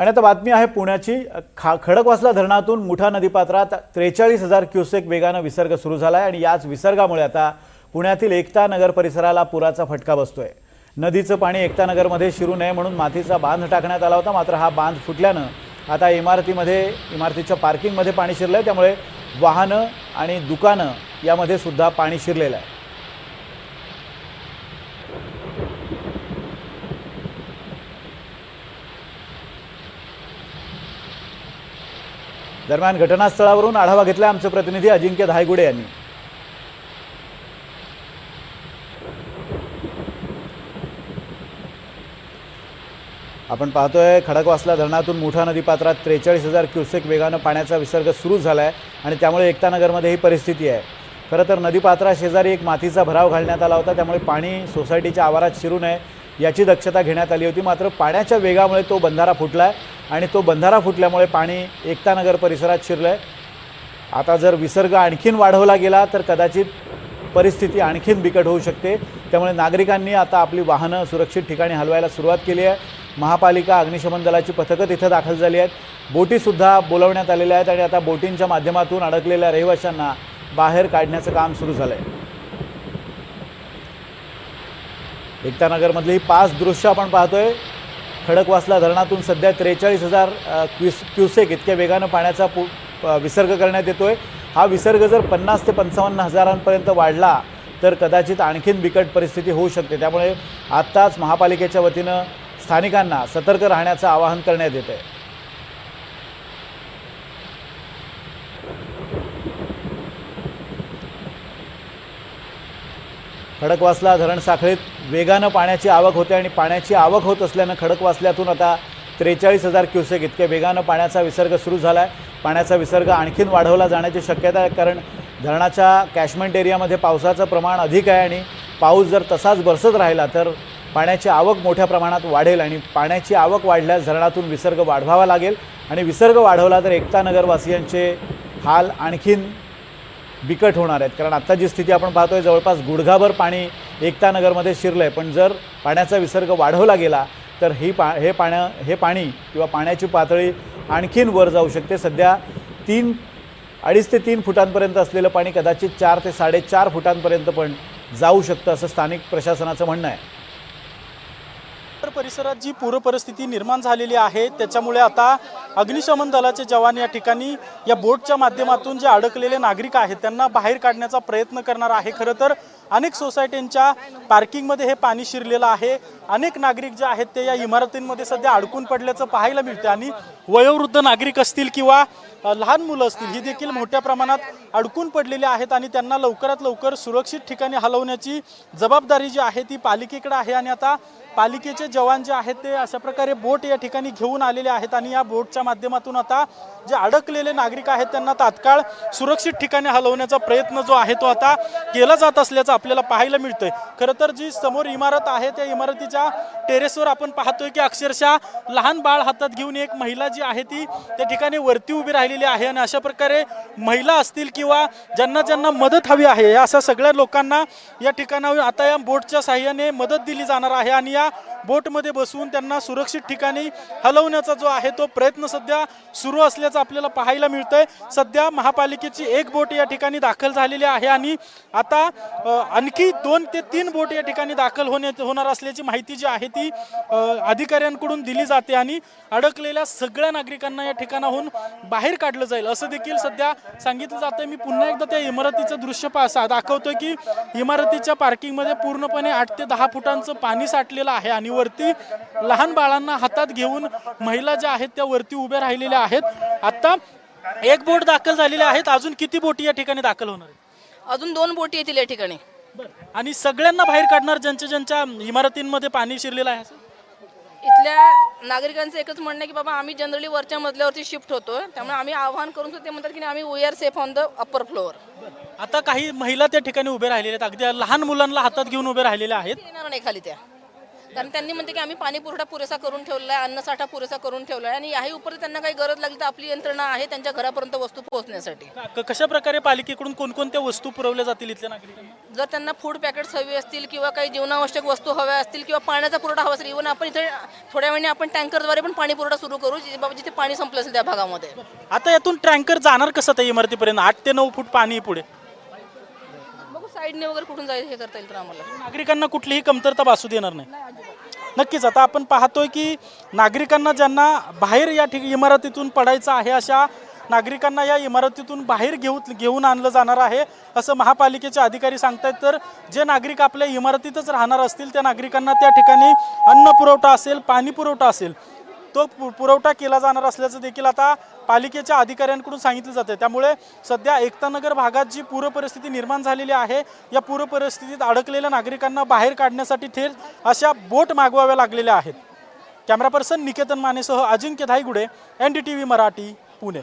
आणि आता बातमी आहे पुण्याची। खडकवासला धरणातून मुठा नदीपात्रात 43,000 क्युसेक वेगाने विसर्ग सुरू झाला आहे आणि याच विसर्गामुळे आता पुण्यातील एकता नगर परिसराला पुराचा फटका बसतोय। नदीचं पाणी एकता नगरमध्ये शिरू नये म्हणून मातीचा बांध टाकण्यात आला होता, मात्र हा बांध फुटल्याने आता इमारतीच्या पार्किंगमध्ये पाणी शिरलंय, त्यामुळे वाहनं आणि दुकानं यामध्ये सुद्धा पाणी शिरलेलं आहे। दरम्यान घटनास्थळावरून आढावा घेतला आमचे प्रतिनिधी अजिंक्य धायगुडे यांनी। आपण पाहतोय खडकवासला धरणातून मुठा नदीपात्रात 43,000 क्युसेक वेगाने पाण्याचा विसर्ग सुरू झाला आहे आणि त्यामुळे एकता नगरमध्ये ही परिस्थिती आहे। खरं तर नदीपात्रा शेजारी एक मातीचा भराव घालण्यात आला होता, त्यामुळे पाणी सोसायटीच्या आवारात शिरू नये याची दक्षता घेण्यात आली होती, मात्र पाण्याच्या वेगामुळे तो बंधारा फुटलाय आणि तो बंधारा फुटल्यामुळे पाणी एकता नगर परिसरात शिरलंय। आता जर विसर्ग आणखीन वाढवला गेला तर कदाचित परिस्थिती आणखीन बिकट होऊ शकते, त्यामुळे नागरिकांनी आता आपली वाहनं सुरक्षित ठिकाणी हलवायला सुरुवात केली आहे। महापालिका अग्निशमन दलाची पथकं तिथे दाखल झाली आहेत, बोटीसुद्धा बोलवण्यात आलेल्या आहेत आणि आता बोटींच्या माध्यमातून अडकलेल्या रहिवाशांना बाहेर काढण्याचं काम सुरू झालंय। एकता नगरमधली 5 दृश्य आपण पाहतोय। खडकवासला धरणातून सध्या 43,000 क्युसेक इतक्या वेगाने पाण्याचा विसर्ग करण्यात येतोय। हा विसर्ग जर 50 ते 55 हजारांपर्यंत वाढला तर कदाचित आणखीन बिकट परिस्थिती होऊ शकते, त्यामुळे आत्ताच महापालिकेच्या वतीनं स्थानिकांना सतर्क राहण्याचं आवाहन करण्यात येत आहे। खडकवासला धरण साखळीत वेगानं पाण्याची आवक होते आणि पाण्याची आवक होत असल्यानं खडकवासल्यातून आता 43,000 क्युसेक इतक्या वेगानं पाण्याचा विसर्ग सुरू झाला आहे। पाण्याचा विसर्ग आणखीन वाढवला जाण्याची शक्यता आहे, कारण धरणाच्या कॅशमेंट एरियामध्ये पावसाचं प्रमाण अधिक आहे आणि पाऊस जर तसाच बरसत राहिला तर पाण्याची आवक मोठ्या प्रमाणात वाढेल आणि पाण्याची आवक वाढल्यास धरणातून विसर्ग वाढवावा लागेल आणि विसर्ग वाढवला तर एकता नगरवासियांचे हाल आणखीन बिकट होणार आहेत, कारण आता जी स्थिती आपण पाहतोय जवळपास गुडघाभर पाणी एकता नगरमध्ये शिरलंय, पण जर पाण्याचा विसर्ग वाढवला गेला तर हे पाणी किंवा पाण्याची पातळी आणखीन वर जाऊ शकते। सध्या 2.5 ते 3 फुटांपर्यंत असलेलं पाणी कदाचित 4 ते 4.5 फुटांपर्यंत पण जाऊ शकतं असं स्थानिक प्रशासनाचं म्हणणं आहे। परिसरात जी पूर परिस्थिती निर्माण झालेली आहे त्याच्यामुळे आता अग्निशमन दलाचे जवान या ठिकाणी या बोटच्या माध्यमातून जे अडकलेले नागरिक आहेत त्यांना बाहेर काढण्याचा प्रयत्न करणार आहे। खरं तर अनेक सोसायट्यांच्या पार्किंगमध्ये हे पाणी शिरलेलं आहे। अनेक नागरिक जे आहेत ते या इमारतींमध्ये सध्या अडकून पडल्याचं पाहायला मिळते आणि वयोवृद्ध नागरिक असतील किंवा लहान मुलं असतील ही देखील मोठ्या प्रमाणात अडकून पडलेली आहेत आणि त्यांना लवकरात लवकर सुरक्षित ठिकाणी हलवण्याची जबाबदारी जी आहे ती पालिकेकडे आहे आणि आता पालिकेचे जवान जे आहेत ते अशा प्रकारे बोट या ठिकाणी घेऊन आलेले आहेत आणि या बोटच्या माध्यमातून आता जे अडकलेले नागरिक आहेत त्यांना तात्काळ सुरक्षित ठिकाणी हलवण्याचा प्रयत्न जो आहे तो आता केला जात असल्याचं आपल्याला पाहायला मिळतंय। खरं तर जी समोर इमारत आहे त्या इमारतीच्या टेरेसवर आपण पाहतोय की अक्षरशः लहान बाळ हातात घेऊन एक महिला जी आहे ती त्या ठिकाणी वरती उभी राहिलेली आहे आणि अशा प्रकारे महिला असतील किंवा ज्यांना मदत हवी आहे या अशा सगळ्या लोकांना या ठिकाणावर आता या बोटच्या साहाय्याने मदत दिली जाणार आहे आणि या बोटमध्ये बसून त्यांना सुरक्षित ठिकाणी हलवण्याचा जो आहे तो प्रयत्न सध्या सुरू असल्याचं आपल्याला पाहायला मिळतंय। सध्या महापालिकेची एक बोट या ठिकाणी दाखल झालेली आहे आणि आता आणखी 2 ते 3 बोट या ठिकाणी दाखल होणार असल्याची माहिती जी आहे ती अधिकाऱ्यांकडून दिली जाते आणि अडकलेल्या सगळ्या नागरिकांना या ठिकाणाहून बाहेर काढलं जाईल असं देखील सध्या सांगितलं जातंय। मी पुन्हा एकदा त्या इमारतीचं दृश्य दाखवतोय की इमारतीच्या पार्किंगमध्ये पूर्णपणे 8 ते 10 फुटांचं पाणी साठलेलं आहे आणि वरती लहान बाळांना हातात घेऊन महिला ज्या आहेत त्या वरती उभ्या राहिलेल्या आहेत। आता एक बोट दाखल झालेली आहेत, अजून किती बोटी या ठिकाणी दाखल होणार आहेत? अजून 2 बोटी येतील या ठिकाणी आणि सगळ्यांना बाहेर काढणार ज्यांच्या इमारतींमध्ये पाणी शिरलेलं आहे? इथल्या नागरिकांचं एकच म्हणणं आहे की बाबा आम्ही जनरली वरच्या मजल्यावरती शिफ्ट होतो, त्यामुळे आम्ही आव्हान करून ते म्हणतात की आम्ही we are safe on the upper floor. आता काही महिला त्या ठिकाणी उभे राहिलेल्या आहेत, अगदी लहान मुलांना हातात घेऊन उभे राहिलेल्या आहेत। येणार नाही खाली त्या कारण त्यांनी म्हणते की आम्ही पाणी पुरवठा पुरेसा करून ठेवला आहे, अन्नसाठा पुरेसा करून ठेवला आहे आणि याही उपरी त्यांना काही गरज लागली तर आपली यंत्रणा आहे त्यांच्या घरापर्यंत वस्तू पोहोचण्यासाठी. कशा प्रकारे पालिकेकडून कोणकोणत्या वस्तू पुरवल्या जातील इथल्या नागरिकांना? जर त्यांना फूड पॅकेट्स हवी असतील किंवा काही जीवनावश्यक वस्तू हव्या असतील किंवा पाण्याचा पुरवठा हवा असेल, इव्हन आपण इथे थोड्या वेळाने आपण टँकरद्वारे पण पाणी पुरवठा सुरू करू बाबा जिथे पाणी संपलं असेल त्या भागामध्ये. आता यातून टँकर जाणार कसं त्या इमारतीपर्यंत? 8 ते 9 फूट पाणी पुढे. बघू साईडने वगैरे कुठून जायचं हे करता येईल तर आम्हाला. नागरिकांना कुठलीही कमतरता भासू देणार नाही. नक्कीच आता आपण पाहतोय की नागरिकांना ज्यांना बाहेर या इमारतीतून पडायचं आहे अशा नागरिकांना या इमारतीतून बाहेर घेऊन आणलं जाणार आहे असं महापालिकेचे अधिकारी सांगतायत. तर जे नागरिक आपल्या इमारतीतच राहणार असतील त्या नागरिकांना त्या ठिकाणी अन्न पुरवठा असेल, पाणी पुरवठा असेल तो पुरवठा केला जाणार असल्याचं देखील आता पालिकेच्या अधिकाऱ्यांकडून सांगितलं जातं. त्यामुळे सध्या एकतानगर भागात जी पूरपरिस्थिती निर्माण झालेली आहे या पूरपरिस्थितीत अडकलेल्या नागरिकांना बाहेर काढण्यासाठी थेट अशा बोट मागवाव्या लागलेल्या आहेत. कॅमेरा पर्सन निकेतन मानेसह अजिंक्य धायगुडे, NDTV मराठी, पुणे.